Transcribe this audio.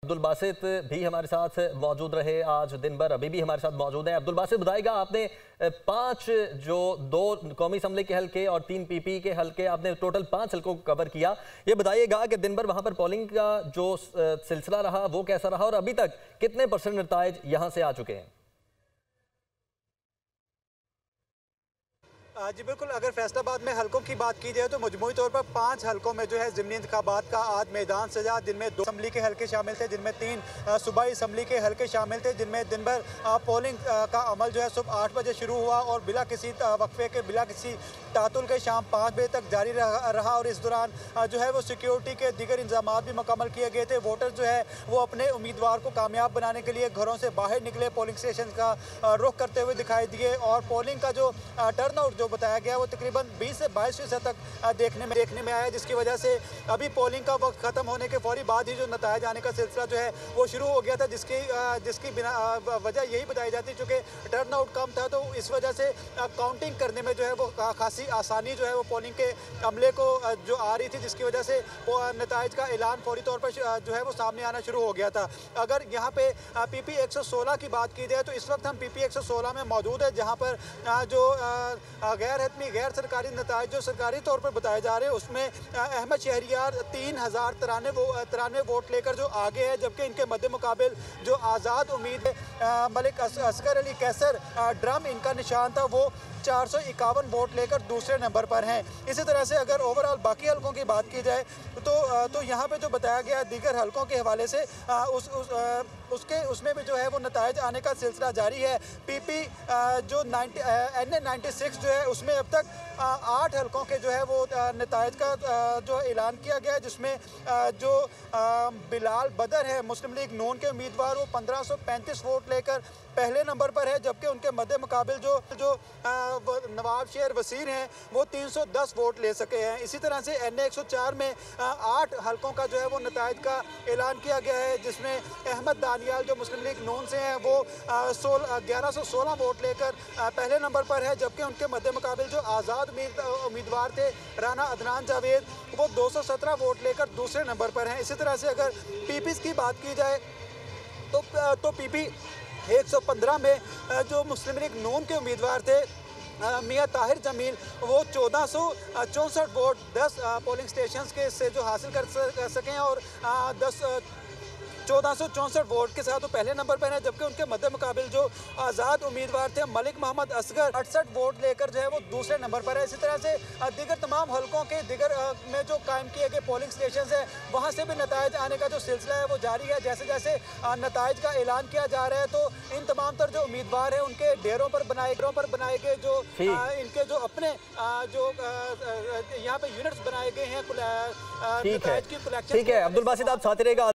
अब्दुल बासित भी हमारे साथ मौजूद रहे आज दिन भर, अभी भी हमारे साथ मौजूद हैं। अब्दुल बासित, बताएगा आपने 5 जो 2 कौमी असम्बली के हल्के और 3 पीपी के हल्के, आपने टोटल 5 हल्कों को कवर किया। ये बताइएगा कि दिन भर वहां पर पोलिंग का जो सिलसिला रहा वो कैसा रहा और अभी तक कितने % नताइज यहां से आ चुके हैं? जी बिल्कुल, अगर फैसलाबाद में हलकों की बात की जाए तो मजमूई तौर पर 5 हलकों में जो है ज़िमनी इंतखाबात का आज मैदान सजा, जिनमें 2 असम्बली के हलके शामिल थे, जिनमें 3 सूबाई असम्बली के हलके शामिल थे, जिनमें दिन भर पोलिंग का अमल जो है सुबह 8 बजे शुरू हुआ और बिला किसी वक्फे के, बिला किसी तातुल के शाम 5 बजे तक जारी रहा। और इस दौरान जो है वो सिक्योरिटी के दीगर इंतजाम भी मुकम्मल किए गए थे। वोटर जो है वो अपने उम्मीदवार को कामयाब बनाने के लिए घरों से बाहर निकले, पोलिंग स्टेशन का रुख करते हुए दिखाई दिए और पोलिंग का जो टर्न आउट जो बताया गया वो तकरीबन 20 से 22% तक देखने में आया, जिसकी वजह से अभी पोलिंग का वक्त खत्म होने के फौरी बाद ही जो नताइज आने का सिलसिला जो है वो शुरू हो गया था, जिसकी बिना वजह यही बताई जाती है चूँकि टर्न आउट कम था, तो इस वजह से काउंटिंग करने में जो है वो खासी आसानी जो है वो पोलिंग के अमले को जो आ रही थी, जिसकी वजह से नताइज का ऐलान फौरी तौर पर जो है वो सामने आना शुरू हो गया था। अगर यहाँ पे पीपी 116 की बात की जाए तो इस वक्त हम पीपी 116 में मौजूद है, जहाँ पर जो गैर सरकारी नताइज जो सरकारी तौर पर बताए जा रहे हैं उसमें अहमद शहरियार 3093 वोट लेकर जो आगे है, जबकि इनके मद्दे मुकाबिल जो आज़ाद उम्मीद है मलिक असगर अली कैसर ड्रम इनका निशान था, वो 451 वोट लेकर दूसरे नंबर पर हैं। इसी तरह से अगर ओवरऑल बाकी हलकों की बात की जाए तो यहाँ पे जो बताया गया दीगर हलकों के हवाले से उसमें भी जो है वो नताइज आने का सिलसिला जारी है। पीपी जो NA96 जो है उसमें अब तक 8 हलकों के जो है वो नताइज का जो ऐलान किया गया है, जिसमें जो बिलाल बदर है मुस्लिम लीग नून के उम्मीदवार, वो 1535 वोट लेकर पहले नंबर पर है, जबकि उनके मद्दे मुकाबिल जो नवाब शेर वसीर हैं वो 310 वोट ले सके हैं। इसी तरह से NA104 में 8 हलकों का जो है वो नताइज का ऐलान किया गया है, जिसमें अहमद दानियाल जो मुस्लिम लीग नून से हैं वो 1116 वोट लेकर पहले नंबर पर है, जबकि उनके मद्दे मुकाबिल जो आज़ाद उम्मीदवार थे राना अदनान जावेद, वो 217 वोट लेकर दूसरे नंबर पर हैं। इसी तरह से अगर पीपीज़ की बात की जाए तो पीपी 115 में जो मुस्लिम लीग नून के उम्मीदवार थे मियाँ ताहिर जमील, वो 1464 वोट 10 पोलिंग स्टेशंस के से जो हासिल कर सकें और 1464 वोट के साथ वो पहले नंबर पर है, जबकि उनके मद्दे मुकाबिल जो आज़ाद उम्मीदवार थे मलिक मोहम्मद असगर 68 वोट लेकर जो है वो दूसरे नंबर पर है। इसी तरह से दीगर तमाम हलकों के दीगर में जो कायम किए गए पोलिंग स्टेशन है वहाँ से भी नताइज आने का जो सिलसिला है वो जारी है। जैसे जैसे नताइज का ऐलान किया जा रहा है तो इन तमाम तर जो उम्मीदवार हैं उनके डेरों पर बनाए गए जो इनके जो अपने जो यहाँ पे यूनिट्स बनाए गए हैं ठीक है। अब्दुल बासित, आप साथ रहेगा।